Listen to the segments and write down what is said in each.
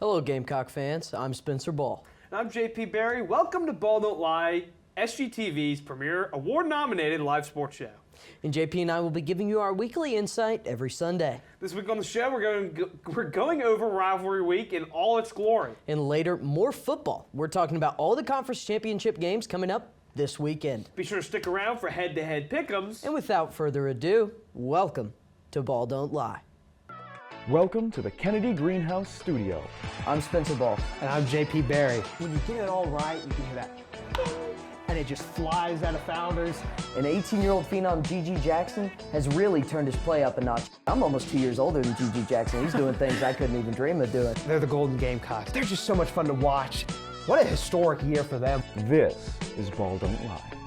Hello, Gamecock fans. I'm Spencer Ball. And I'm JP Barry. Welcome to Ball Don't Lie, SGTV's premier award-nominated live sports show. And JP and I will be giving you our weekly insight every Sunday. This week on the show, we're going over rivalry week in all its glory. And later, more football. We're talking about all the conference championship games coming up this weekend. Be sure to stick around for head-to-head pick'ems. And without further ado, welcome to Ball Don't Lie. Welcome to the Kennedy Greenhouse Studio. I'm Spencer Ball. And I'm JP Barry. When you get it all right, you can hear that, and it just flies out of Founders. An 18-year-old phenom, G.G. Jackson, has really turned his play up a notch. I'm almost 2 years older than G.G. Jackson. He's doing things I couldn't even dream of doing. They're the Golden Gamecocks. They're just so much fun to watch. What a historic year for them. This is Ball Don't Lie.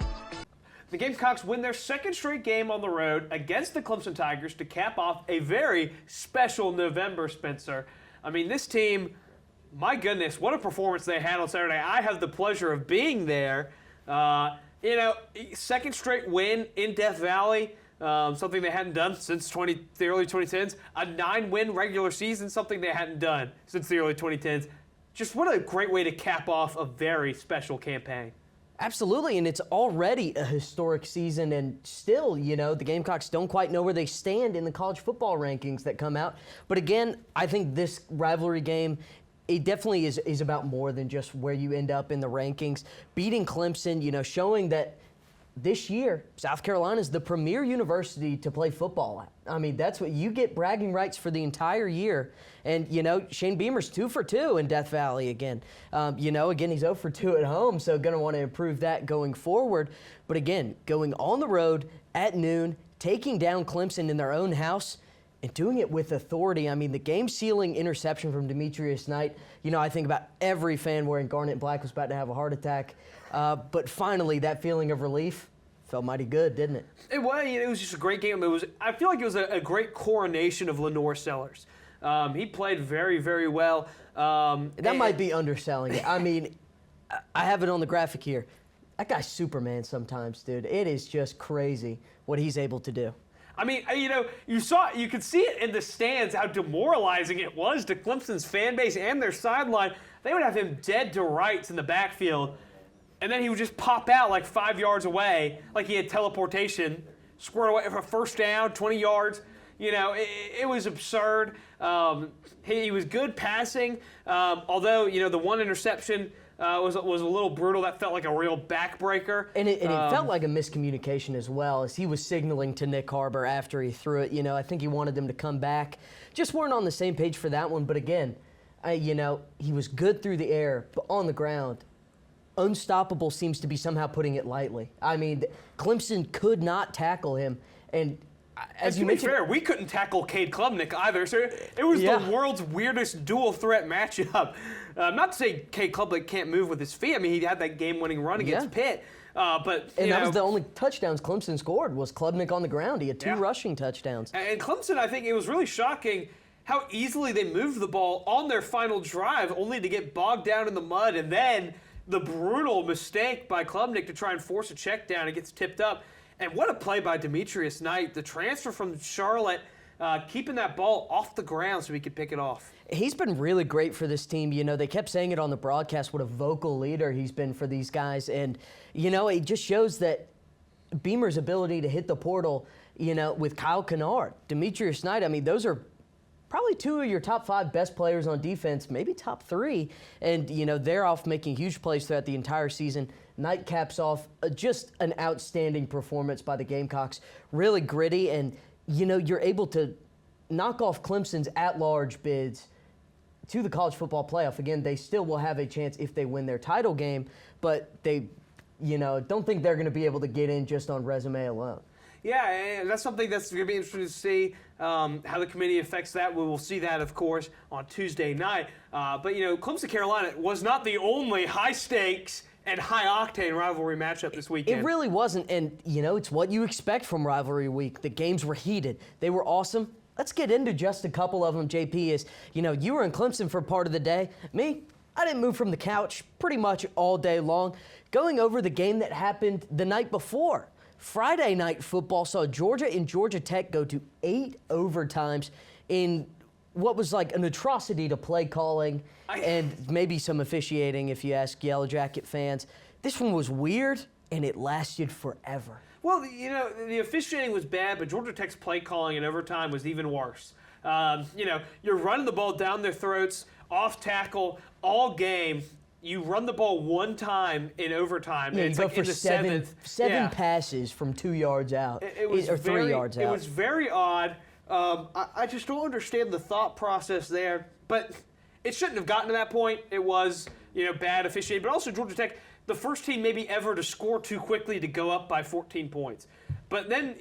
The Gamecocks win their second straight game on the road against the Clemson Tigers to cap off a very special November, Spencer. I mean, this team, my goodness, what a performance they had on Saturday. I have the pleasure of being there. Second straight win in Death Valley, something they hadn't done since the early 2010s. A 9-win regular season, something they hadn't done since the early 2010s. Just what a great way to cap off a very special campaign. Absolutely, and it's already a historic season, and still, the Gamecocks don't quite know where they stand in the college football rankings that come out. But again, I think this rivalry game, it definitely is about more than just where you end up in the rankings. Beating Clemson, showing that this year, South Carolina is the premier university to play football at. I mean, that's what you get, bragging rights for the entire year. And, Shane Beamer's 2 for 2 in Death Valley again. Again, he's 0 for 2 at home, so going to want to improve that going forward. But again, going on the road at noon, taking down Clemson in their own house, and doing it with authority. I mean, the game-sealing interception from Demetrius Knight, I think about every fan wearing garnet and black was about to have a heart attack. But finally, that feeling of relief felt mighty good, didn't it? It was just a great game. I feel like it was a great coronation of Lenore Sellers. He played very, very well. That might be underselling it. I mean, I have it on the graphic here. That guy's Superman sometimes, dude. It is just crazy what he's able to do. I mean, you could see it in the stands how demoralizing it was to Clemson's fan base and their sideline. They would have him dead to rights in the backfield, and then he would just pop out like 5 yards away, like he had teleportation, squared away for a first down, 20 yards. It was absurd. He was good passing, although, the one interception was a little brutal. That felt like a real backbreaker. And it felt like a miscommunication as well, as he was signaling to Nick Harbor after he threw it. I think he wanted them to come back. Just weren't on the same page for that one. But again, he was good through the air, but on the ground, unstoppable seems to be somehow putting it lightly. I mean, Clemson could not tackle him. And as you mentioned, to be fair, we couldn't tackle Cade Klubnik either. So it was the world's weirdest dual threat matchup. Not to say Cade Klubnik can't move with his feet. I mean, he had that game-winning run against Pitt. But that was the only touchdowns Clemson scored was Klubnik on the ground. He had 2 rushing touchdowns. And Clemson, I think it was really shocking how easily they moved the ball on their final drive, only to get bogged down in the mud, and then the brutal mistake by Klubnik to try and force a check down. It gets tipped up. And what a play by Demetrius Knight, the transfer from Charlotte, keeping that ball off the ground so he could pick it off. He's been really great for this team. They kept saying it on the broadcast, what a vocal leader he's been for these guys. And, it just shows that Beamer's ability to hit the portal, with Kyle Kennard, Demetrius Knight, I mean, those are probably 2 of your top 5 best players on defense, maybe top 3. And, they're off making huge plays throughout the entire season. Knight caps off just an outstanding performance by the Gamecocks. Really gritty, and, you're able to knock off Clemson's at-large bids to the college football playoff. Again, they still will have a chance if they win their title game, but they, don't think they're going to be able to get in just on resume alone. Yeah, and that's something that's going to be interesting to see how the committee affects that. We will see that, of course, on Tuesday night. But, Clemson-Carolina was not the only high-stakes and high-octane rivalry matchup this weekend. It really wasn't, and, it's what you expect from rivalry week. The games were heated. They were awesome. Let's get into just a couple of them, JP. You were in Clemson for part of the day. Me, I didn't move from the couch pretty much all day long. Going over the game that happened the night before. Friday night football saw Georgia and Georgia Tech go to 8 overtimes in what was like an atrocity to play calling and maybe some officiating if you ask Yellow Jacket fans. This one was weird, and it lasted forever. Well, the officiating was bad, but Georgia Tech's play calling in overtime was even worse. You're running the ball down their throats, off tackle, all game. You run the ball one time in overtime. Yeah, and it's you go like for in the seven passes from 2 yards out, or 3 yards out. It was very odd. I just don't understand the thought process there. But it shouldn't have gotten to that point. It was, bad officiating. But also Georgia Tech, the first team maybe ever to score too quickly to go up by 14 points. But then,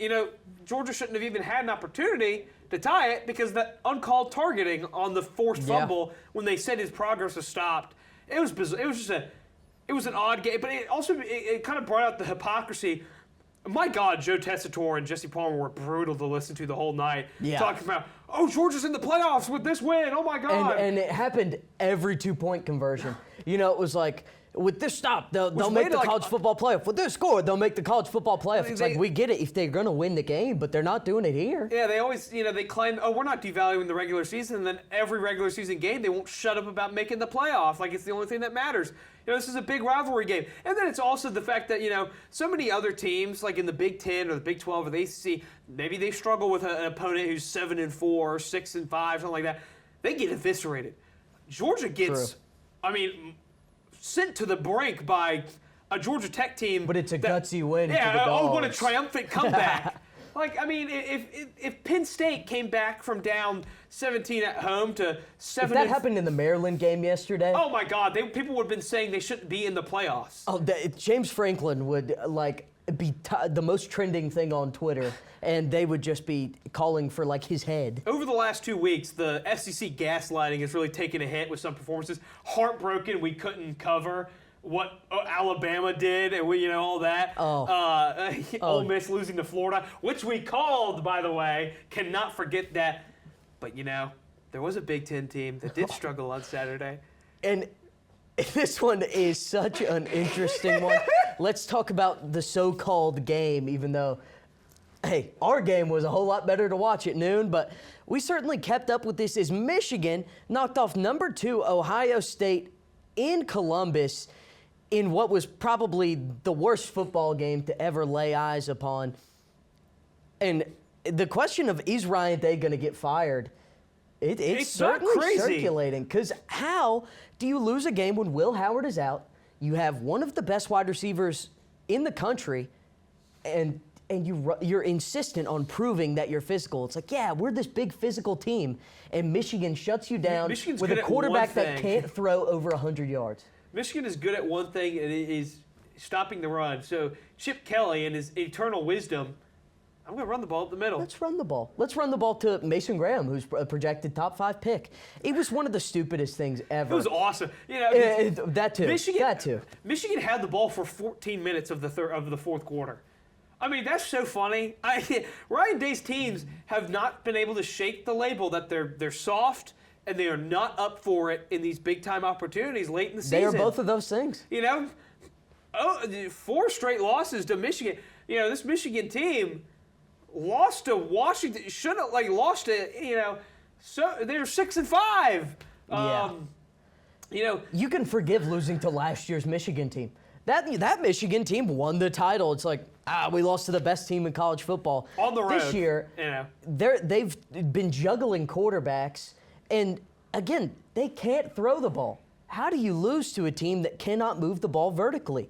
Georgia shouldn't have even had an opportunity to tie it because that uncalled targeting on the forced fumble when they said his progress was stopped. It was bizarre. It was an odd game, but it also kind of brought out the hypocrisy. My God, Joe Tessitore and Jesse Palmer were brutal to listen to the whole night. Yeah. Talking about, Georgia's in the playoffs with this win. Oh my God. And it happened every 2-point conversion. It was like, with this stop, they'll make the college football playoff. With this score, they'll make the college football playoff. It's like, we get it if they're going to win the game, but they're not doing it here. Yeah, they always, they claim, we're not devaluing the regular season, and then every regular season game, they won't shut up about making the playoff. Like, it's the only thing that matters. This is a big rivalry game. And then it's also the fact that, so many other teams, like in the Big Ten or the Big 12 or the ACC, maybe they struggle with an opponent who's 7-4 or 6-5, something like that. They get eviscerated. Georgia gets, sent to the brink by a Georgia Tech team. But it's a gutsy win for the Yeah, Dogs. what a triumphant comeback. If Penn State came back from down 17 at home to 7. If that happened in the Maryland game yesterday. Oh my God, people would have been saying they shouldn't be in the playoffs. James Franklin would be the most trending thing on Twitter, and they would just be calling for his head. Over the last 2 weeks, the SEC gaslighting has really taken a hit with some performances. Heartbroken we couldn't cover what Alabama did, and all that. Ole Miss losing to Florida, which we called, by the way. Cannot forget that. But there was a Big Ten team that did struggle on Saturday. And this one is such an interesting one. Let's talk about the so-called game, even though, hey, our game was a whole lot better to watch at noon, but we certainly kept up with this as Michigan knocked off number 2 Ohio State in Columbus in what was probably the worst football game to ever lay eyes upon. And the question of, is Ryan Day going to get fired? It's certainly circulating, because how do you lose a game when Will Howard is out? You have one of the best wide receivers in the country, and you're insistent on proving that you're physical. It's like, yeah, we're this big physical team, and Michigan shuts you down with a quarterback that can't throw over 100 yards. Michigan is good at one thing, and it is stopping the run. So Chip Kelly, in his eternal wisdom, I'm going to run the ball up the middle. Let's run the ball. Let's run the ball to Mason Graham, who's a projected top 5 pick. It was one of the stupidest things ever. It was awesome. That too. Michigan had the ball for 14 minutes of the fourth quarter. That's so funny. Ryan Day's teams have not been able to shake the label that they're soft and they are not up for it in these big-time opportunities late in the season. They are both of those things. 4 straight losses to Michigan. This Michigan team lost to Washington. Should have lost to So they're 6-5. You can forgive losing to last year's Michigan team. That Michigan team won the title. It's like, we lost to the best team in college football. On the road. This year, they've been juggling quarterbacks, and again, they can't throw the ball. How do you lose to a team that cannot move the ball vertically?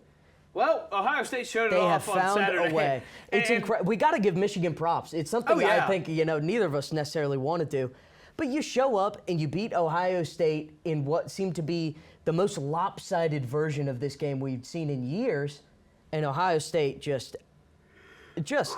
Well, Ohio State showed it off on Saturday. They have found a way. It's incredible. We got to give Michigan props. It's something I think neither of us necessarily want to do. But you show up and you beat Ohio State in what seemed to be the most lopsided version of this game we've seen in years, and Ohio State just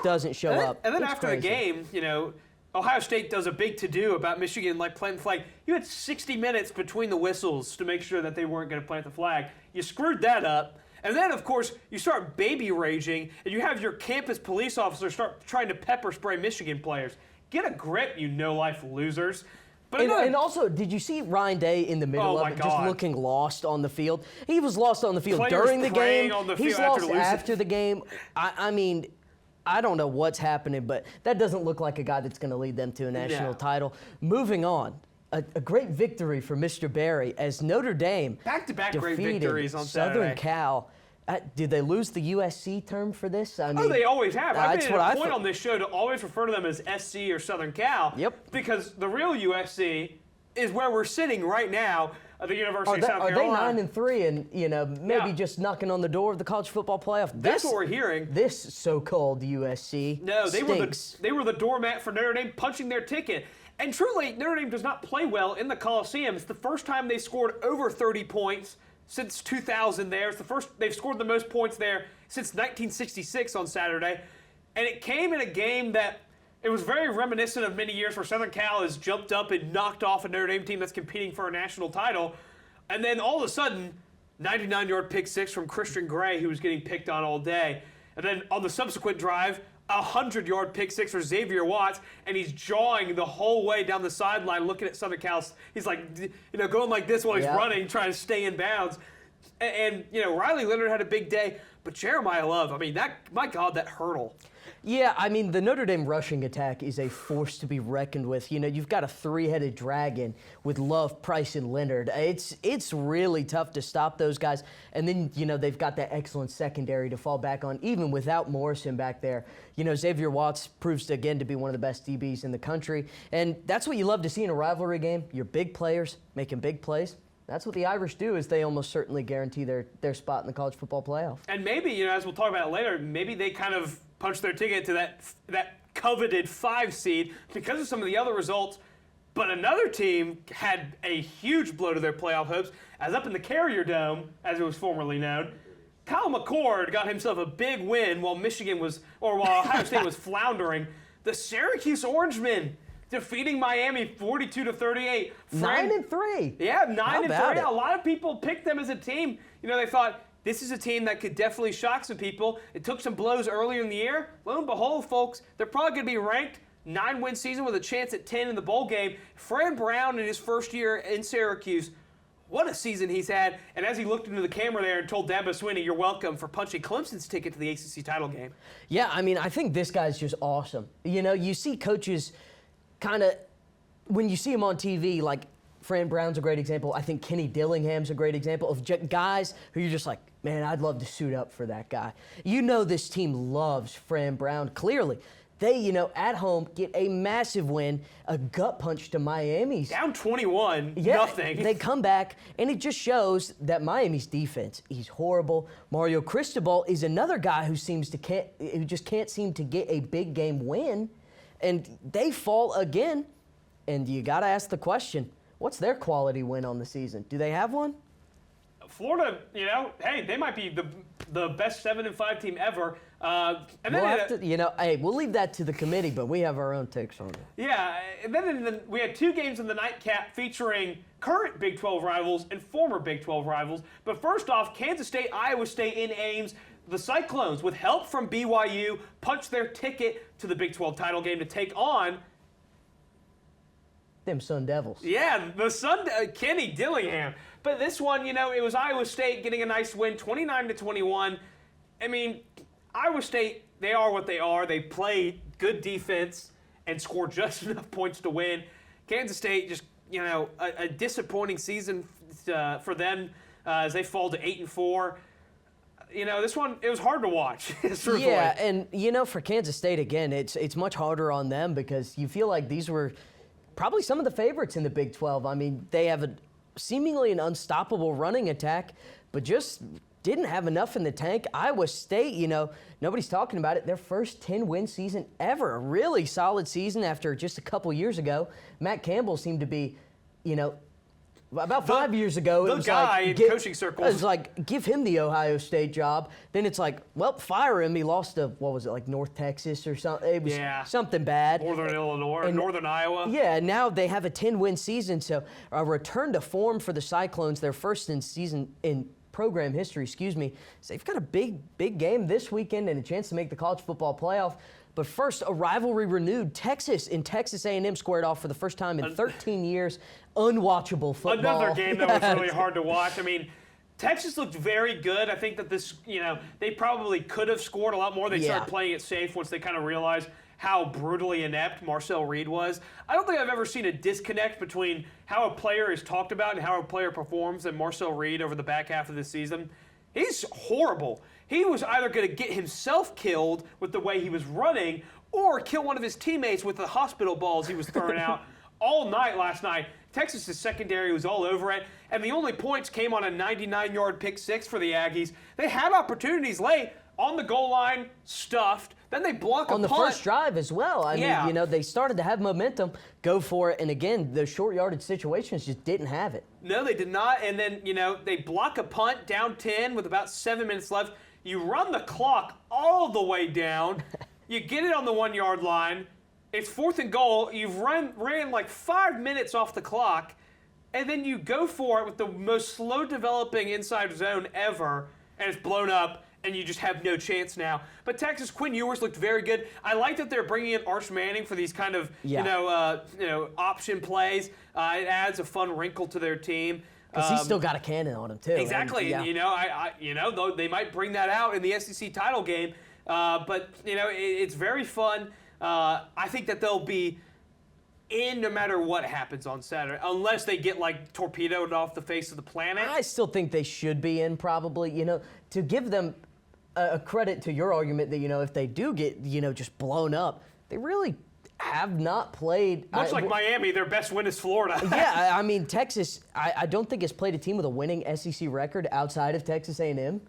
doesn't show up. And then it's after crazy. the game, Ohio State does a big to-do about Michigan planting the flag. You had 60 minutes between the whistles to make sure that they weren't going to plant the flag. You screwed that up. And then, of course, you start baby raging, and you have your campus police officers start trying to pepper spray Michigan players. Get a grip, you no-life losers. But and also, did you see Ryan Day in the middle of it, just looking lost on the field? He was lost on the field Players during the game. He's lost after the game. I don't know what's happening, but that doesn't look like a guy that's going to lead them to a national title. Moving on, a great victory for Mr. Barry as Notre Dame Back-to-back great defeated victories on Southern Saturday. Cal. Did they lose the USC term for this? I mean, Oh, they always have. I've that's made what a I point thought. on this show to always refer to them as SC or Southern Cal. Yep. Because the real USC is where we're sitting right now at the University of South Are they Carolina. 9-3 and maybe Yeah. just knocking on the door of the college football playoff? That's what we're hearing. This so-called USC No, stinks. they were the doormat for Notre Dame, punching their ticket. And truly, Notre Dame does not play well in the Coliseum. It's the first time they scored over 30 points since 2000 there. It's the first they've scored the most points there since 1966 on Saturday. And it came in a game that it was very reminiscent of many years where Southern Cal has jumped up and knocked off a Notre Dame team that's competing for a national title. And then all of a sudden, 99-yard pick six from Christian Gray, who was getting picked on all day. And then on the subsequent drive, a 100-yard pick six for Xavier Watts, and he's jawing the whole way down the sideline looking at Southern Cal. He's like, going like this while he's running, trying to stay in bounds. And Riley Leonard had a big day, but Jeremiah Love, I mean, my God, that hurdle. Yeah, I mean, the Notre Dame rushing attack is a force to be reckoned with. You've got a three-headed dragon with Love, Price, and Leonard. It's really tough to stop those guys. And then, they've got that excellent secondary to fall back on, even without Morrison back there. Xavier Watts proves, again, to be one of the best DBs in the country. And that's what you love to see in a rivalry game, your big players making big plays. That's what the Irish do, is they almost certainly guarantee their spot in the college football playoff. And maybe, as we'll talk about later, maybe they kind of punched their ticket to that coveted 5 seed because of some of the other results. But another team had a huge blow to their playoff hopes, as up in the Carrier Dome, as it was formerly known, Kyle McCord got himself a big win while Ohio State was floundering. The Syracuse Orangemen defeating Miami 42-38. 9-3. Yeah, How about 9-3. it? A lot of people picked them as a team. They thought this is a team that could definitely shock some people. It took some blows earlier in the year. Lo and behold, folks, they're probably going to be ranked 9-win season with a chance at 10 in the bowl game. Fran Brown in his first year in Syracuse, what a season he's had. And as he looked into the camera there and told Dabo Swinney, "You're welcome," for punching Clemson's ticket to the ACC title game. Yeah, I mean, I think this guy's just awesome. You see coaches kind of, when you see him on TV, like Fran Brown's a great example. I think Kenny Dillingham's a great example of guys who you're just like, man, I'd love to suit up for that guy. This team loves Fran Brown, clearly. They, at home, get a massive win, a gut punch to Miami's. Down 21, Yeah, nothing. They come back, and it just shows that Miami's defense, he's horrible. Mario Cristobal is another guy who just can't seem to get a big game win, and they fall again. And you got to ask the question, what's their quality win on the season? Do they have one? Florida, hey, they might be the best 7-5 team ever. And then We'll have to, hey, we'll leave that to the committee, but we have our own takes on it. Yeah, and then we had 2 games in the nightcap featuring current Big 12 rivals and former Big 12 rivals. But first off, Kansas State, Iowa State in Ames. The Cyclones, with help from BYU, punched their ticket to the Big 12 title game to take on Them Sun Devils. Yeah, the Kenny Dillingham. But this one, it was Iowa State getting a nice win, 29-21. I mean, Iowa State, they are what they are. They play good defense and score just enough points to win. Kansas State just, a disappointing season for them as they fall to 8-4. This one, it was hard to watch. Yeah, and, for Kansas State, again, it's much harder on them because you feel like these were probably some of the favorites in the Big 12. I mean, they have seemingly an unstoppable running attack, but just didn't have enough in the tank. Iowa State, nobody's talking about it. Their first 10-win season ever. A really solid season after just a couple years ago. Matt Campbell seemed to be, about 5 years ago, the guy in coaching circles. It was like, give him the Ohio State job. Then it's like, well, fire him. He lost to, North Texas or something. It was something bad. Northern Illinois, Northern Iowa. Yeah, now they have a 10-win season, so a return to form for the Cyclones, their first in program history, So they've got a big game this weekend and a chance to make the college football playoff. But first, a rivalry renewed. Texas A&M squared off for the first time in 13 years. Unwatchable football. Another game that was really hard to watch. I mean, Texas looked very good. I think that this, they probably could have scored a lot more. They started playing it safe once they kind of realized how brutally inept Marcel Reed was. I don't think I've ever seen a disconnect between how a player is talked about and how a player performs and Marcel Reed over the back half of this season. He's horrible. He was either going to get himself killed with the way he was running or kill one of his teammates with the hospital balls he was throwing out all night last night. Texas's secondary was all over it, and the only points came on a 99-yard pick six for the Aggies. They had opportunities late on the goal line, stuffed. Then they block a on the punt. first drive as well. I mean, you know, they started to have momentum, go for it, and again, the short yardage situations just didn't have it. No, they did not. And then, you know, they block a punt down 10 with about 7 minutes left. You run the clock all the way down. You get it on the 1 yard line. It's 4th and goal. You've ran like 5 minutes off the clock, and then you go for it with the most slow developing inside zone ever, and it's blown up, and you just have no chance now. But Texas, Quinn Ewers looked very good. I like that they're bringing in Arch Manning for these kind of option plays. It adds a fun wrinkle to their team. Because he's still got a cannon on him too. Exactly. And, Though they might bring that out in the SEC title game. But it's very fun. I think that they'll be in no matter what happens on Saturday, unless they get like torpedoed off the face of the planet. I still think they should be in probably. You know, to give them a credit to your argument that if they do get just blown up, they really have not played. Much like Miami, their best win is Florida. Yeah, I mean Texas. I don't think has played a team with a winning SEC record outside of Texas A&M.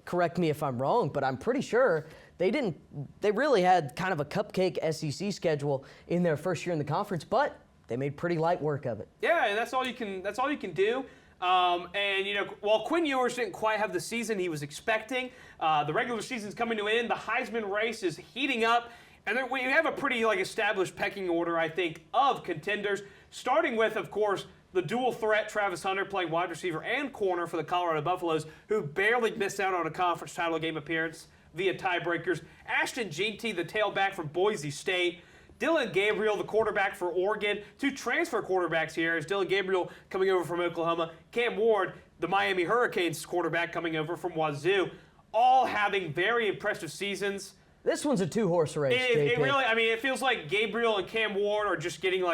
Correct me if I'm wrong, but I'm pretty sure they didn't. They really had kind of a cupcake SEC schedule in their first year in the conference, but they made pretty light work of it. Yeah, and that's all you can. That's all you can do. While Quinn Ewers didn't quite have the season he was expecting, the regular season's coming to an end. The Heisman race is heating up, and we have a pretty established pecking order, I think, of contenders. Starting with, of course, the dual threat Travis Hunter playing wide receiver and corner for the Colorado Buffaloes, who barely missed out on a conference title game appearance via tiebreakers. Ashton Jeanty, the tailback from Boise State. Dylan Gabriel, the quarterback for Oregon. Two transfer quarterbacks here. Is Dylan Gabriel coming over from Oklahoma. Cam Ward, the Miami Hurricanes quarterback, coming over from Wazoo. All having very impressive seasons. This one's a two-horse race. It really, it feels like Gabriel and Cam Ward are just getting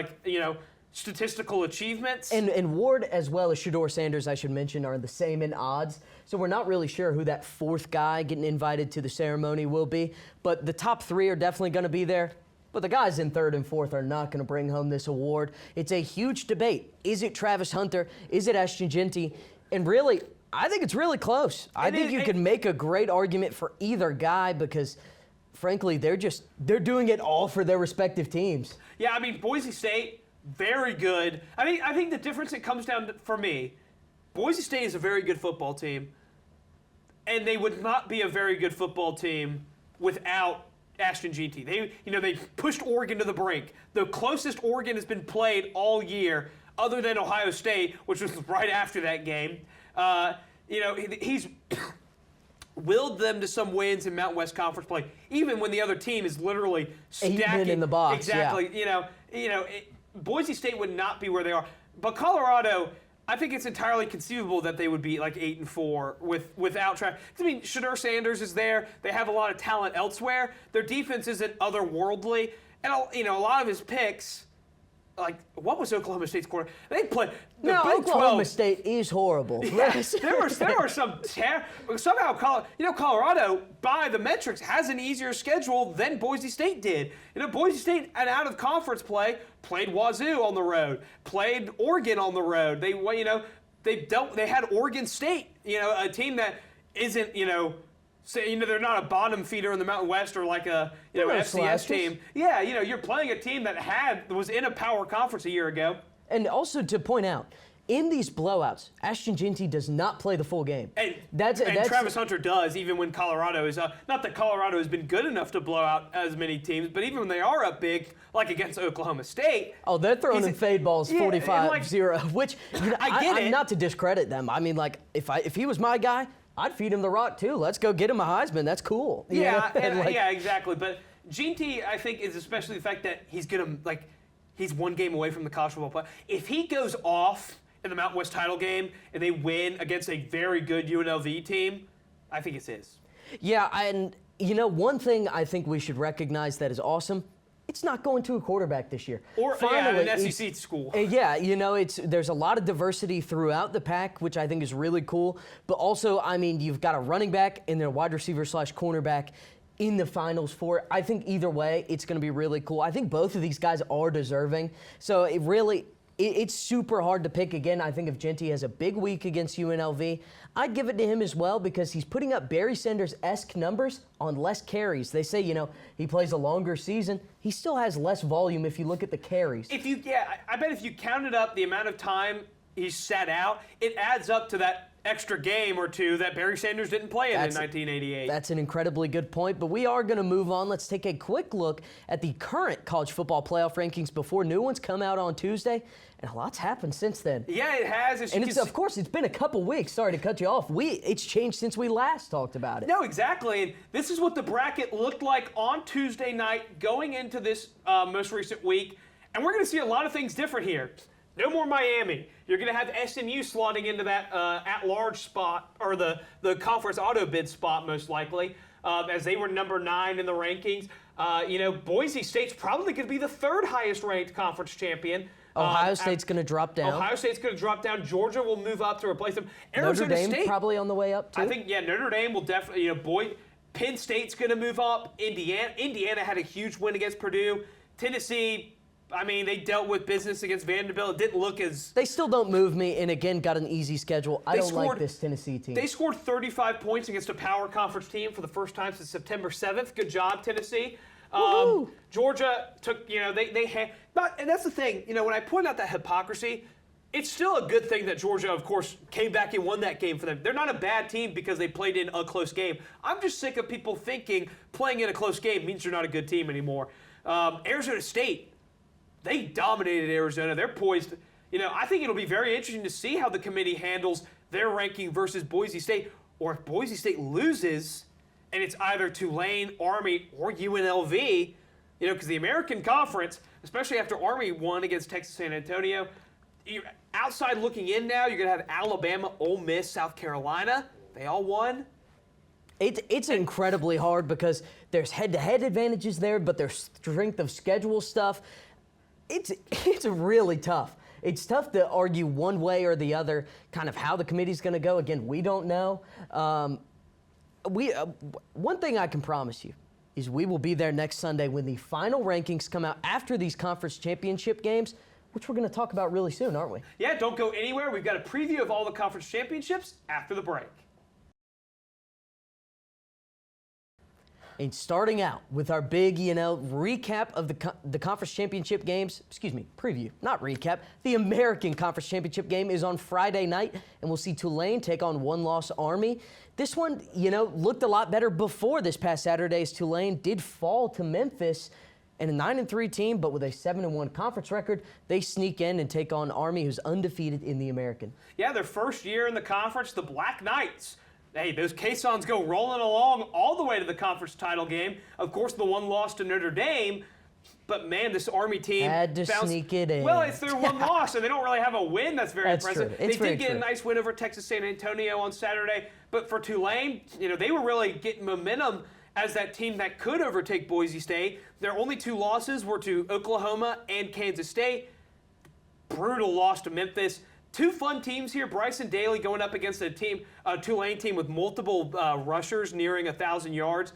statistical achievements. And Ward, as well as Shedeur Sanders, I should mention, are the same in odds. So we're not really sure who that fourth guy getting invited to the ceremony will be. But the top three are definitely going to be there. But the guys in third and fourth are not going to bring home this award. It's a huge debate. Is it Travis Hunter? Is it Ashton Jeanty? And really, I think it's really close. I think you could make a great argument for either guy because, frankly, they're doing it all for their respective teams. Yeah, Boise State, very good. I think the difference it comes down to, for me, Boise State is a very good football team, and they would not be a very good football team without Ashton Jeanty. They pushed Oregon to the brink. The closest Oregon has been played all year, other than Ohio State, which was right after that game. He's willed them to some wins in Mountain West Conference play, even when the other team is literally stacking in the box. Exactly. Yeah. Boise State would not be where they are, but Colorado, I think it's entirely conceivable that they would be 8-4 without Travis. Shedeur Sanders is there. They have a lot of talent elsewhere. Their defense isn't otherworldly, and a lot of his picks. What was Oklahoma State's quarter? They played the Big Oklahoma 12. State is horrible. Yes, there were some somehow Colorado by the metrics has an easier schedule than Boise State did. Boise State and out of conference play played Wazoo on the road, played Oregon on the road. They had Oregon State, a team that isn't they're not a bottom feeder in the Mountain West or like a FCS team. Yeah, you're playing a team that was in a power conference a year ago. And also to point out, in these blowouts, Ashton Jeanty does not play the full game. And Travis Hunter does, even when Colorado is up. Not that Colorado has been good enough to blow out as many teams, but even when they are up big, like against Oklahoma State. Oh, they're throwing in fade balls 45-0, which I get it. Not to discredit them. If he was my guy, I'd feed him the rock too. Let's go get him a Heisman. That's cool. Yeah, exactly. But Jeanty, I think, is especially the fact that he's one game away from the college football play. If he goes off in the Mountain West title game and they win against a very good UNLV team, I think it's his. Yeah, and You know, one thing I think we should recognize that is awesome, it's not going to a quarterback this year. Or Finally, an SEC school. Yeah, you know, there's a lot of diversity throughout the pack, which I think is really cool. But also, I mean, you've got a running back and then a wide receiver / cornerback in the Finals Four. I think either way, it's going to be really cool. I think both of these guys are deserving. So it's super hard to pick. Again, I think if Genty has a big week against UNLV, I'd give it to him as well because he's putting up Barry Sanders-esque numbers on less carries. They say, you know, he plays a longer season. He still has less volume if you look at the carries. I bet if you counted up the amount of time he's sat out, it adds up to that extra game or two that Barry Sanders didn't play in 1988. That's an incredibly good point, but we are going to move on. Let's take a quick look at the current college football playoff rankings before new ones come out on Tuesday, and a lot's happened since then. Yeah, it has. Of course, it's been a couple weeks. Sorry to cut you off. It's changed since we last talked about it. No, exactly, and this is what the bracket looked like on Tuesday night going into this most recent week, and we're going to see a lot of things different here. No more Miami. You're going to have SMU slotting into that at-large spot, or the conference auto bid spot most likely, as they were number 9 in the rankings. You know, Boise State's probably going to be the 3rd highest ranked conference champion. Ohio State's going to drop down. Ohio State's going to drop down. Georgia will move up to replace them. Notre Dame State, probably on the way up too. I think, Notre Dame will definitely, Penn State's going to move up. Indiana had a huge win against Purdue. Tennessee, I mean, they dealt with business against Vanderbilt. It didn't look as... They still don't move me, and again, got an easy schedule. I don't like this Tennessee team. They scored 35 points against a power conference team for the first time since September 7th. Good job, Tennessee. Georgia took, they had... But, and that's the thing, when I point out that hypocrisy, it's still a good thing that Georgia, of course, came back and won that game for them. They're not a bad team because they played in a close game. I'm just sick of people thinking playing in a close game means you're not a good team anymore. Arizona State, they dominated Arizona. They're poised. I think it'll be very interesting to see how the committee handles their ranking versus Boise State. Or if Boise State loses and it's either Tulane, Army, or UNLV, because the American Conference, especially after Army won against Texas San Antonio, outside looking in now, you're going to have Alabama, Ole Miss, South Carolina. They all won. It's incredibly hard because there's head-to-head advantages there, but there's strength of schedule stuff. It's really tough. It's tough to argue one way or the other, kind of how the committee's going to go. Again, we don't know. One thing I can promise you is we will be there next Sunday when the final rankings come out after these conference championship games, which we're going to talk about really soon, aren't we? Yeah, don't go anywhere. We've got a preview of all the conference championships after the break. And starting out with our big, recap of the conference championship games, preview, not recap. The American Conference Championship game is on Friday night, and we'll see Tulane take on one-loss Army. This one, looked a lot better before this past Saturday as Tulane did fall to Memphis, and a 9-3 team, but with a 7-1 conference record, they sneak in and take on Army, who's undefeated in the American. Yeah, their first year in the conference, the Black Knights. Hey, those Caissons go rolling along all the way to the conference title game. Of course, the one loss to Notre Dame. But, man, this Army team had to sneak it in. Well, it's their one loss, and they don't really have a win that's very impressive. True. They did get a nice win over Texas San Antonio on Saturday. But for Tulane, they were really getting momentum as that team that could overtake Boise State. Their only 2 losses were to Oklahoma and Kansas State. Brutal loss to Memphis. 2 fun teams here. Bryson Daly going up against a Tulane team with multiple rushers nearing 1,000 yards.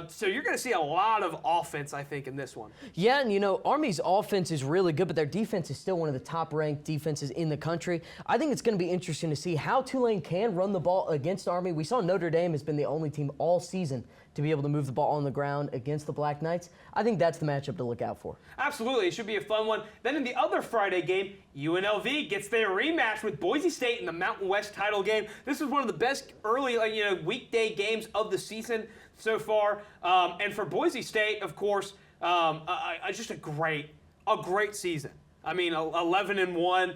So you're going to see a lot of offense, I think, in this one. Yeah, and Army's offense is really good, but their defense is still one of the top-ranked defenses in the country. I think it's going to be interesting to see how Tulane can run the ball against Army. We saw Notre Dame has been the only team all season to be able to move the ball on the ground against the Black Knights. I think that's the matchup to look out for. Absolutely. It should be a fun one. Then in the other Friday game, UNLV gets their rematch with Boise State in the Mountain West title game. This is one of the best early weekday games of the season so far. And for Boise State, of course, just a great season. I mean, 11-1,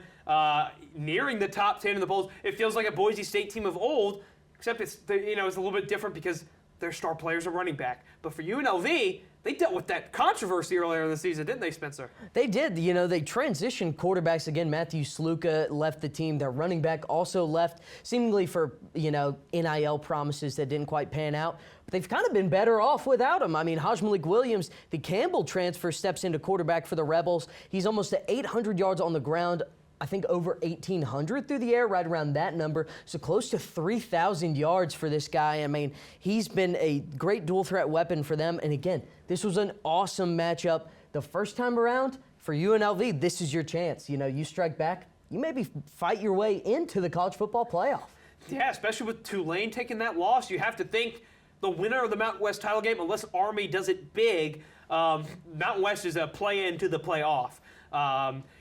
nearing the top 10 in the polls. It feels like a Boise State team of old, except it's a little bit different because their star players are running back. But for UNLV, they dealt with that controversy earlier in the season, didn't they, Spencer? They did. You know, they transitioned quarterbacks again. Matthew Sluka left the team. Their running back also left, seemingly for, NIL promises that didn't quite pan out. But they've kind of been better off without him. I mean, Malik Williams, the Campbell transfer, steps into quarterback for the Rebels. He's almost at 800 yards on the ground. I think over 1,800 through the air, right around that number. So close to 3,000 yards for this guy. I mean, he's been a great dual threat weapon for them. And again, this was an awesome matchup. The first time around for UNLV, this is your chance. You strike back, you maybe fight your way into the college football playoff. Yeah, especially with Tulane taking that loss. You have to think the winner of the Mountain West title game, unless Army does it big, Mountain West is a play-in to the playoff.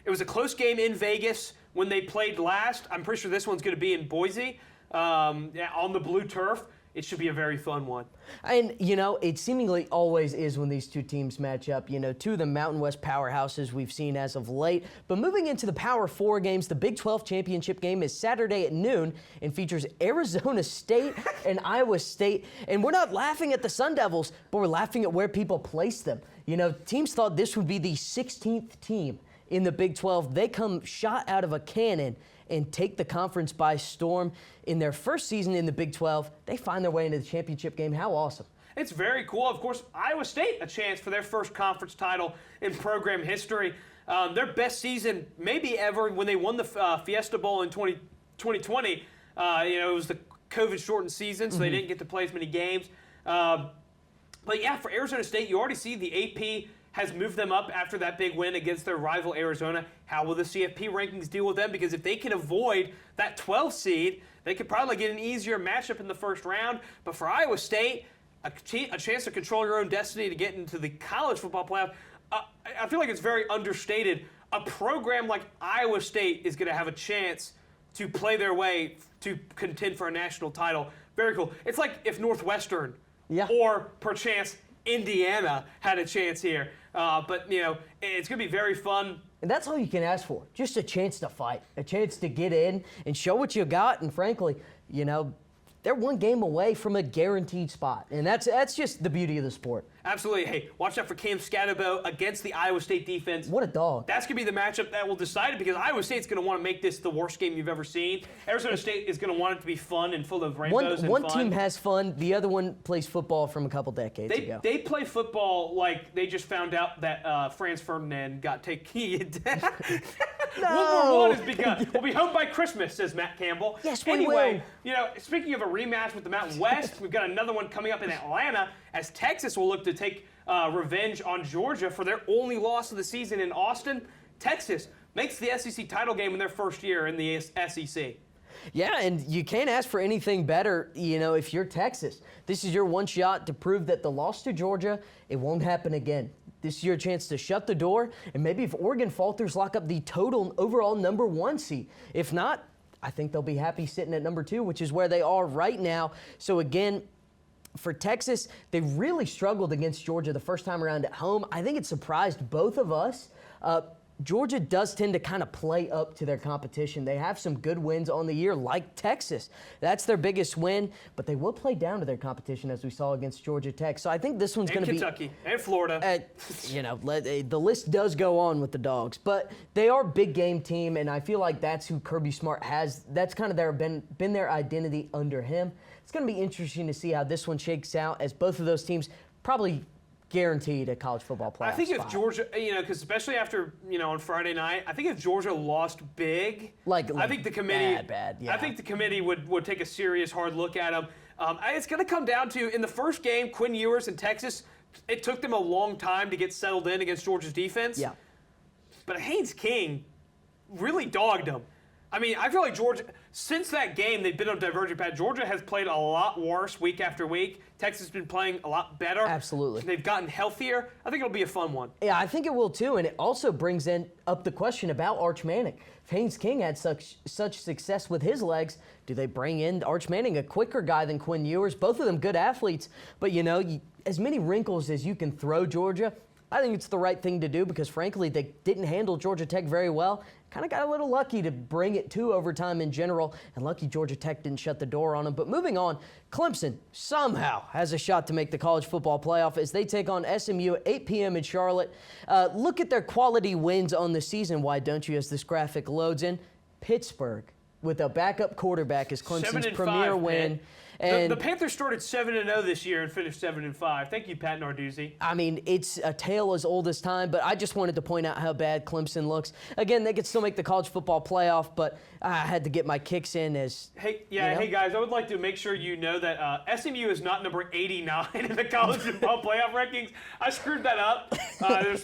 It was a close game in Vegas when they played last. I'm pretty sure this one's going to be in Boise on the blue turf. It should be a very fun one. And, it seemingly always is when these two teams match up. Two of the Mountain West powerhouses we've seen as of late. But moving into the Power 4 games, the Big 12 championship game is Saturday at noon and features Arizona State and Iowa State. And we're not laughing at the Sun Devils, but we're laughing at where people place them. Teams thought this would be the 16th team in the Big 12. They come shot out of a cannon and take the conference by storm. In their first season in the Big 12, they find their way into the championship game. How awesome. It's very cool. Of course, Iowa State, a chance for their first conference title in program history. Their best season maybe ever when they won the Fiesta Bowl in 2020. It was the COVID-shortened season, so they didn't get to play as many games. But yeah, for Arizona State, you already see the AP has moved them up after that big win against their rival Arizona. How will the CFP rankings deal with them? Because if they can avoid that 12 seed, they could probably get an easier matchup in the first round. But for Iowa State, a chance to control your own destiny to get into the college football playoff, I feel like it's very understated. A program like Iowa State is going to have a chance to play their way to contend for a national title. Very cool. It's like if Northwestern or perchance Indiana had a chance here. But it's going to be very fun. And that's all you can ask for. Just a chance to fight, a chance to get in and show what you got. And frankly, they're one game away from a guaranteed spot. And that's just the beauty of the sport. Absolutely. Hey, watch out for Cam Scatterbo against the Iowa State defense. What a dog. That's going to be the matchup that will decide it, because Iowa State's going to want to make this the worst game you've ever seen. Arizona State is going to want it to be fun and full of rainbows and fun. One team has fun. The other one plays football from a couple decades ago. They play football like they just found out that Franz Ferdinand got taken. World War I has begun. We'll be home by Christmas, says Matt Campbell. Yes, we anyway, will. Speaking of a rematch with the Mountain West, we've got another one coming up in Atlanta as Texas will look to take revenge on Georgia for their only loss of the season in Austin. Texas makes the SEC title game in their first year in the SEC. Yeah, and you can't ask for anything better, if you're Texas. This is your one shot to prove that the loss to Georgia, it won't happen again. This is your chance to shut the door, and maybe if Oregon falters, lock up the total overall #1 seed. If not, I think they'll be happy sitting at #2, which is where they are right now. So again, for Texas, they really struggled against Georgia the first time around at home. I think it surprised both of us. Georgia does tend to kind of play up to their competition. They have some good wins on the year, like Texas. That's their biggest win, but they will play down to their competition, as we saw against Georgia Tech. So I think this one's going to be... Kentucky and Florida. The list does go on with the Dogs, but they are a big game team, and I feel like that's who Kirby Smart has. That's kind of been their identity under him. It's going to be interesting to see how this one shakes out, as both of those teams probably guaranteed a college football playoff I think spot. if Georgia, because especially after, on Friday night, I think if Georgia lost big, I think the committee, bad, yeah. I think the committee would take a serious hard look at them. It's going to come down to, in the first game, Quinn Ewers in Texas, it took them a long time to get settled in against Georgia's defense. Yeah. But Haynes King really dogged them. I mean, I feel like Georgia, since that game, they've been on divergent path. Georgia has played a lot worse week after week. Texas has been playing a lot better. Absolutely. They've gotten healthier. I think it'll be a fun one. Yeah, I think it will too, and it also brings up the question about Arch Manning. If Haynes King had such success with his legs, do they bring in Arch Manning, a quicker guy than Quinn Ewers? Both of them good athletes, but as many wrinkles as you can throw Georgia, I think it's the right thing to do because, frankly, they didn't handle Georgia Tech very well. Kind of got a little lucky to bring it to overtime in general, and lucky Georgia Tech didn't shut the door on them. But moving on, Clemson somehow has a shot to make the college football playoff as they take on SMU at 8 p.m. in Charlotte. Look at their quality wins on the season, why don't you, as this graphic loads in. Pittsburgh with a backup quarterback is Clemson's premier win. And the Panthers started 7-0 this year and finished 7-5. Thank you, Pat Andreuzzi. I mean, it's a tale as old as time, but I just wanted to point out how bad Clemson looks. Again, they could still make the college football playoff, but I had to get my kicks in as. Hey guys, I would like to make sure you know that SMU is not number 89 in the college football playoff rankings. I screwed that up.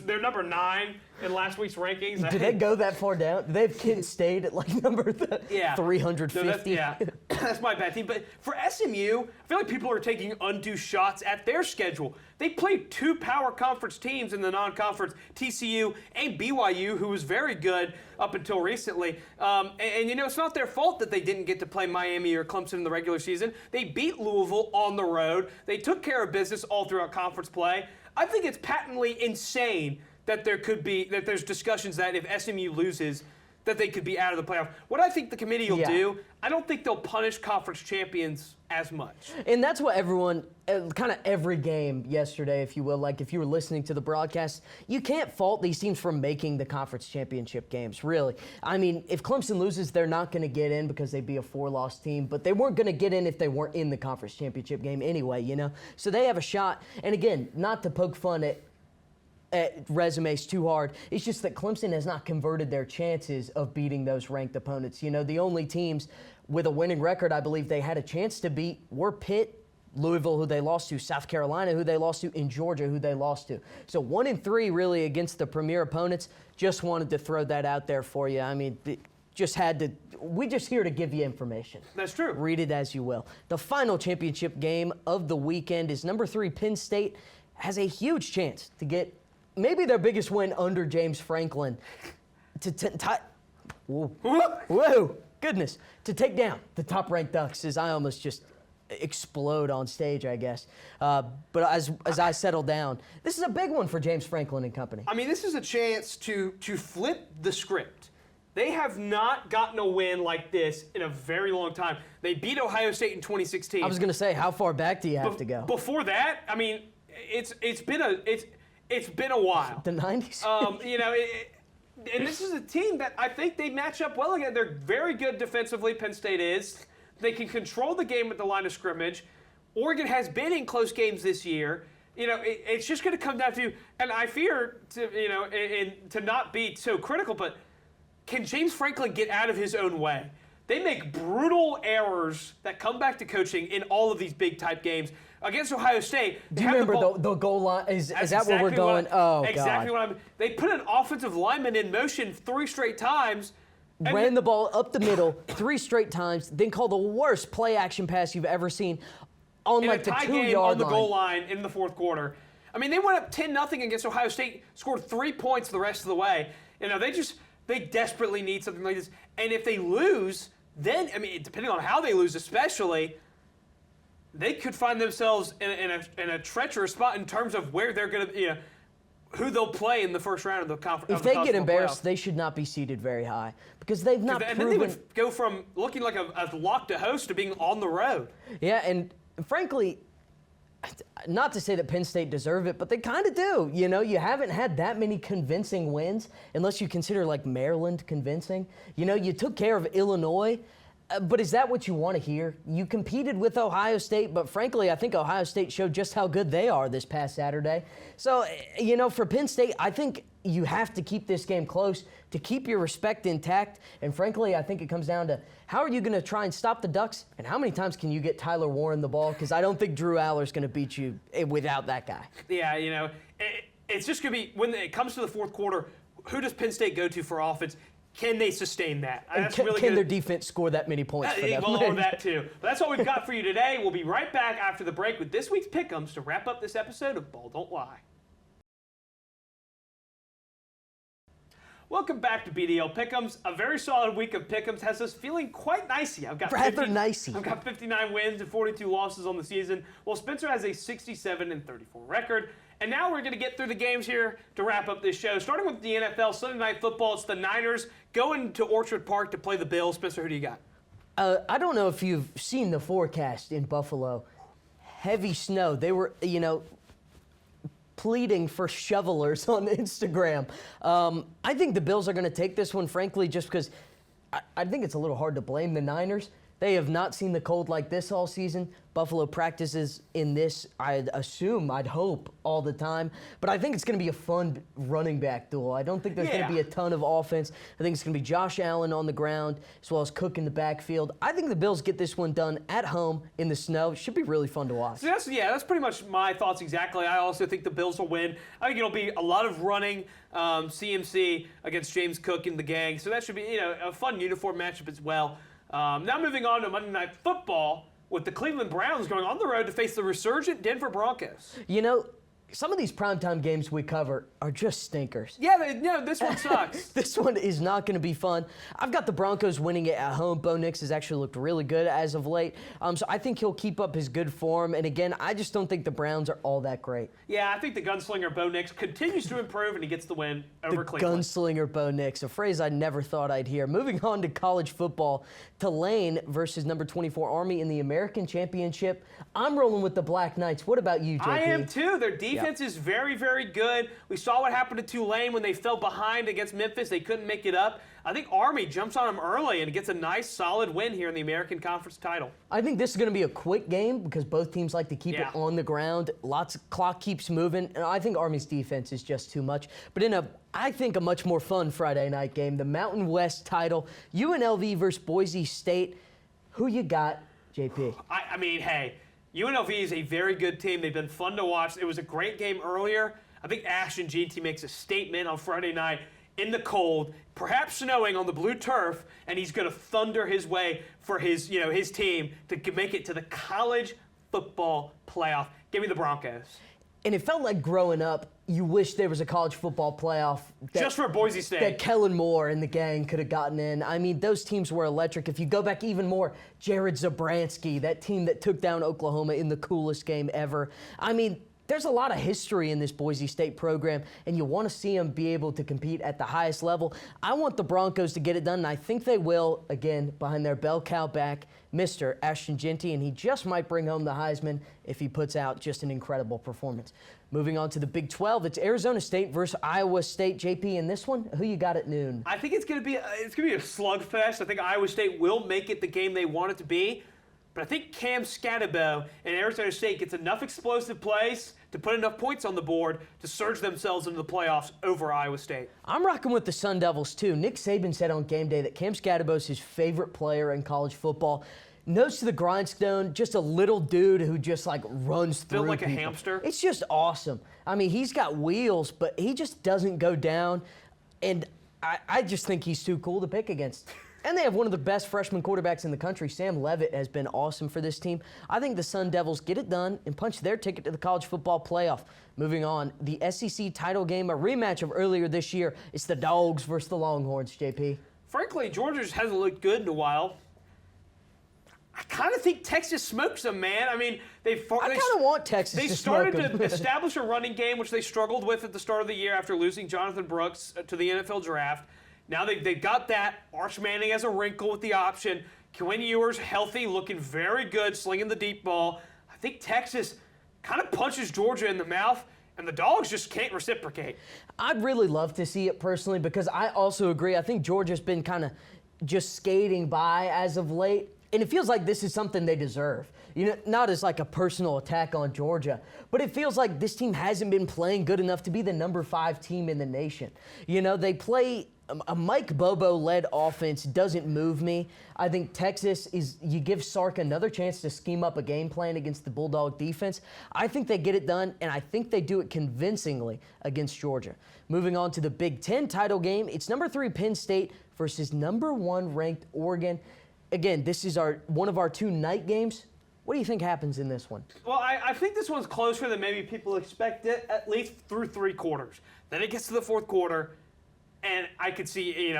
They're number 9 in last week's rankings. Did they go that far down? Did they have Kent State at like number 350? No, that's my bad team. But for SMU, I feel like people are taking undue shots at their schedule. They played 2 power conference teams in the non-conference, TCU and BYU, who was very good up until recently. And you know, it's not their fault that they didn't get to play Miami or Clemson in the regular season. They beat Louisville on the road. They took care of business all throughout conference play. I think it's patently insane that there's discussions that if SMU loses, that they could be out of the playoff. What I think the committee will do, I don't think they'll punish conference champions as much. And that's what everyone, kind of every game yesterday, if you will, like if you were listening to the broadcast, you can't fault these teams for making the conference championship games, really. I mean, if Clemson loses, they're not going to get in because they'd be a 4-loss team, but they weren't going to get in if they weren't in the conference championship game anyway, you know? So they have a shot. And again, not to poke fun at resumes too hard. It's just that Clemson has not converted their chances of beating those ranked opponents. You know, the only teams with a winning record I believe they had a chance to beat were Pitt, Louisville, who they lost to, South Carolina, who they lost to, and Georgia, who they lost to. So 1-3 really against the premier opponents. Just wanted to throw that out there for you. I mean, we're just here to give you information. That's true. Read it as you will. The final championship game of the weekend is number 3 Penn State has a huge chance to get maybe their biggest win under James Franklin to take down the top-ranked Ducks as I almost just explode on stage, I guess. But as I settle down, this is a big one for James Franklin and company. I mean, this is a chance to flip the script. They have not gotten a win like this in a very long time. They beat Ohio State in 2016. I was going to say, how far back do you have to go? Before that, I mean, it's been a while. The 90s? You know, and this is a team that I think they match up well again. They're very good defensively, Penn State is. They can control the game at the line of scrimmage. Oregon has been in close games this year. You know, it's just going to come down to, and I fear to not be so critical, but can James Franklin get out of his own way? They make brutal errors that come back to coaching in all of these big-type games. Against Ohio State, do you remember the goal line? Is that where we're going? Exactly what I'm. They put an offensive lineman in motion 3 straight times. Ran the ball up the middle 3 straight times, then called the worst play-action pass you've ever seen on like the 2-yard line. On the goal line in the 4th quarter. I mean, they went up 10-0 against Ohio State, scored 3 points the rest of the way. You know, they desperately need something like this. And if they lose, then, I mean, depending on how they lose especially, they could find themselves in a treacherous spot in terms of where they're going to, who they'll play in the first round of the conference. If they get embarrassed, they should not be seated very high because they've not proven. And then they would go from looking like a lock to host to being on the road. Yeah, and frankly, not to say that Penn State deserve it, but they kind of do. You know, you haven't had that many convincing wins unless you consider like Maryland convincing. You know, you took care of Illinois. But is that what you want to hear? You competed with Ohio State, but frankly, I think Ohio State showed just how good they are this past Saturday. So, you know, for Penn State, I think you have to keep this game close to keep your respect intact. And frankly, I think it comes down to how are you going to try and stop the Ducks, and how many times can you get Tyler Warren the ball? Because I don't think Drew Aller's going to beat you without that guy. Yeah, you know, it's just going to be, when it comes to the 4th quarter, who does Penn State go to for offense? Can they sustain that? Can their defense score that many points for them? Well, that too. But that's all we've got for you today. We'll be right back after the break with this week's Pick'ems to wrap up this episode of Ball Don't Lie. Welcome back to BDL Pick'ems. A very solid week of Pick'ems has us feeling quite nicey. I've got 59 wins and 42 losses on the season, while Spencer has a 67-34 record. And now we're going to get through the games here to wrap up this show. Starting with the NFL, Sunday Night Football, it's the Niners going to Orchard Park to play the Bills. Spencer, who do you got? I don't know if you've seen the forecast in Buffalo. Heavy snow. They were, pleading for shovelers on Instagram. I think the Bills are going to take this one, frankly, just because I think it's a little hard to blame the Niners. They have not seen the cold like this all season. Buffalo practices in this, I'd hope, all the time. But I think it's going to be a fun running back duel. I don't think there's going to be a ton of offense. I think it's going to be Josh Allen on the ground as well as Cook in the backfield. I think the Bills get this one done at home in the snow. It should be really fun to watch. So that's pretty much my thoughts exactly. I also think the Bills will win. I think it'll be a lot of running, CMC against James Cook and the gang. So that should be a fun uniform matchup as well. Now moving on to Monday Night Football with the Cleveland Browns going on the road to face the resurgent Denver Broncos. Some of these primetime games we cover are just stinkers. Yeah, this one sucks. This one is not going to be fun. I've got the Broncos winning it at home. Bo Nix has actually looked really good as of late. So I think he'll keep up his good form. And again, I just don't think the Browns are all that great. Yeah, I think the gunslinger Bo Nix continues to improve and he gets the win over Cleveland. Gunslinger Bo Nix, a phrase I never thought I'd hear. Moving on to college football, Tulane versus number 24 Army in the American Championship. I'm rolling with the Black Knights. What about you, JP? I am too. Their defense is very, very good. We saw what happened to Tulane when they fell behind against Memphis. They couldn't make it up. I think Army jumps on them early and gets a nice, solid win here in the American Conference title. I think this is going to be a quick game because both teams like to keep it on the ground. Lots of clock keeps moving, and I think Army's defense is just too much. But in I think a much more fun Friday night game, the Mountain West title, UNLV versus Boise State. Who you got, JP? I mean, hey, UNLV is a very good team. They've been fun to watch. It was a great game earlier. I think Ashton Jeanty makes a statement on Friday night in the cold, perhaps snowing on the blue turf, and he's going to thunder his way for his team to make it to the college football playoff. Give me the Broncos. And it felt like growing up, you wish there was a college football playoff. Just for Boise State. That Kellen Moore and the gang could have gotten in. I mean, those teams were electric. If you go back even more, Jared Zabransky, that team that took down Oklahoma in the coolest game ever. I mean, there's a lot of history in this Boise State program, and you want to see them be able to compete at the highest level. I want the Broncos to get it done, and I think they will, again, behind their bell cow back, Mr. Ashton Jeanty, and he just might bring home the Heisman if he puts out just an incredible performance. Moving on to the Big 12, it's Arizona State versus Iowa State. JP, in this one, who you got at noon? I think it's going to be a slugfest. I think Iowa State will make it the game they want it to be. But I think Cam Scatterbo and Arizona State gets enough explosive plays to put enough points on the board to surge themselves into the playoffs over Iowa State. I'm rocking with the Sun Devils, too. Nick Saban said on game day that Cam Scatterbo is his favorite player in college football. Nose to the grindstone, just a little dude who just runs through Built like people. A hamster. It's just awesome. I mean, he's got wheels, but he just doesn't go down. And I just think he's too cool to pick against. And they have one of the best freshman quarterbacks in the country. Sam Leavitt has been awesome for this team. I think the Sun Devils get it done and punch their ticket to the college football playoff. Moving on, the SEC title game, a rematch of earlier this year. It's the Dogs versus the Longhorns, JP. Frankly, Georgia just hasn't looked good in a while. I kind of think Texas smokes them, man. I mean, I kind of want Texas to smoke them. They started to establish a running game, which they struggled with at the start of the year after losing Jonathan Brooks to the NFL draft. Now they've got that. Arch Manning has a wrinkle with the option. Quinn Ewers healthy, looking very good, slinging the deep ball. I think Texas kind of punches Georgia in the mouth, and the Dogs just can't reciprocate. I'd really love to see it personally because I also agree. I think Georgia's been kind of just skating by as of late. And it feels like this is something they deserve. Not as a personal attack on Georgia, but it feels like this team hasn't been playing good enough to be the number 5 team in the nation. They play a Mike Bobo-led offense doesn't move me. I think Texas you give Sark another chance to scheme up a game plan against the Bulldog defense. I think they get it done, and I think they do it convincingly against Georgia. Moving on to the Big Ten title game, it's number 3 Penn State versus number 1 ranked Oregon. Again, this is one of our 2 night games. What do you think happens in this one? Well, I think this one's closer than maybe people expect it, at least through 3 quarters. Then it gets to the 4th quarter, and I could see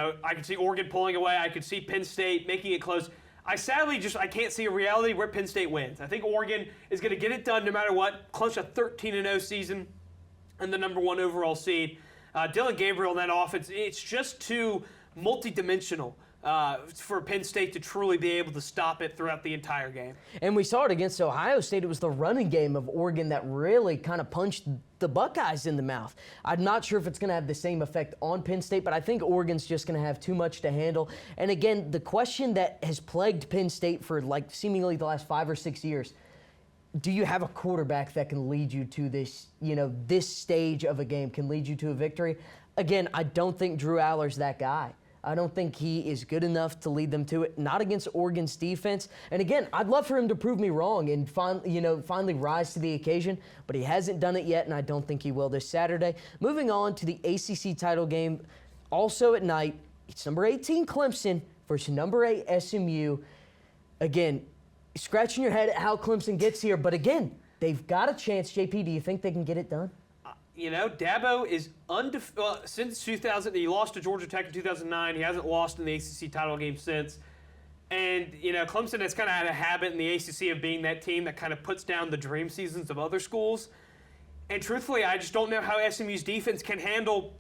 Oregon pulling away. I could see Penn State making it close. I can't see a reality where Penn State wins. I think Oregon is going to get it done no matter what. Close to 13-0 season. and the #1 overall seed. Dylan Gabriel in that offense, it's just too multidimensional for Penn State to truly be able to stop it throughout the entire game. And we saw it against Ohio State. It was the running game of Oregon that really kind of punched the Buckeyes in the mouth. I'm not sure if it's going to have the same effect on Penn State, but I think Oregon's just going to have too much to handle. And again, the question that has plagued Penn State for like seemingly the last 5 or 6 years, do you have a quarterback that can lead you to this, this stage of a game, can lead you to a victory? Again, I don't think Drew Aller's that guy. I don't think he is good enough to lead them to it, not against Oregon's defense. And again, I'd love for him to prove me wrong and finally rise to the occasion, but he hasn't done it yet, and I don't think he will this Saturday. Moving on to the ACC title game, also at night, it's number 18 Clemson versus number 8 SMU. Again, scratching your head at how Clemson gets here, but again, they've got a chance. JP, do you think they can get it done? Dabo is undefeated since 2000. He lost to Georgia Tech in 2009. He hasn't lost in the ACC title game since. And, Clemson has kind of had a habit in the ACC of being that team that kind of puts down the dream seasons of other schools. And truthfully, I just don't know how SMU's defense can handle,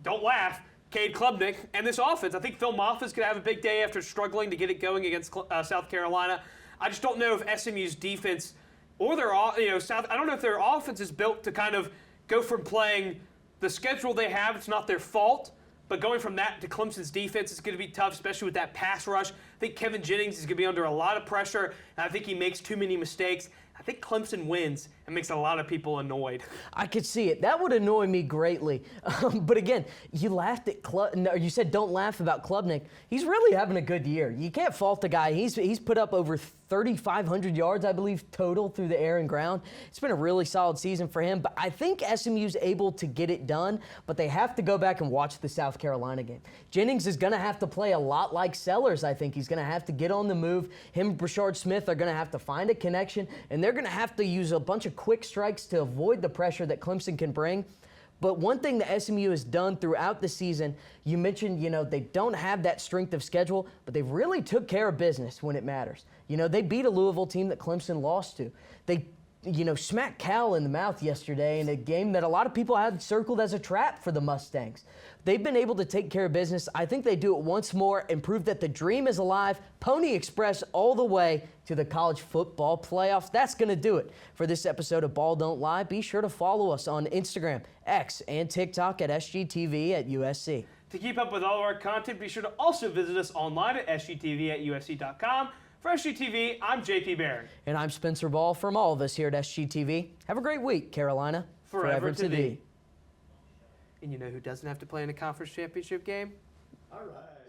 don't laugh, Cade Klubnik and this offense. I think Phil Moffitt's going to have a big day after struggling to get it going against South Carolina. I just don't know if SMU's defense or I don't know if their offense is built to kind of go from playing the schedule they have. It's not their fault, but going from that to Clemson's defense is going to be tough, especially with that pass rush. I think Kevin Jennings is going to be under a lot of pressure, and I think he makes too many mistakes. I think Clemson wins and makes a lot of people annoyed. I could see it. That would annoy me greatly. But again, you laughed at you said don't laugh about Klubnik. He's really having a good year. You can't fault the guy. He's put up over 3,500 yards, I believe, total through the air and ground. It's been a really solid season for him. But I think SMU's able to get it done, but they have to go back and watch the South Carolina game. Jennings is going to have to play a lot like Sellers, I think. He's going to have to get on the move. Him and Brashard Smith are going to have to find a connection, and they're going to have to use a bunch of quick strikes to avoid the pressure that Clemson can bring. But one thing that SMU has done throughout the season, you mentioned, they don't have that strength of schedule, but they really took care of business when it matters. They beat a Louisville team that Clemson lost to. They, smacked Cal in the mouth yesterday in a game that a lot of people had circled as a trap for the Mustangs. They've been able to take care of business. I think they do it once more and prove that the dream is alive. Pony Express all the way to the college football playoffs. That's going to do it for this episode of Ball Don't Lie. Be sure to follow us on Instagram, X, and TikTok at SGTV at USC. To keep up with all of our content, be sure to also visit us online at sgtv@usc.com. For SGTV, I'm JP Barron. And I'm Spencer Ball from all of us here at SGTV. Have a great week, Carolina. Forever to thee. And you know who doesn't have to play in a conference championship game? All right.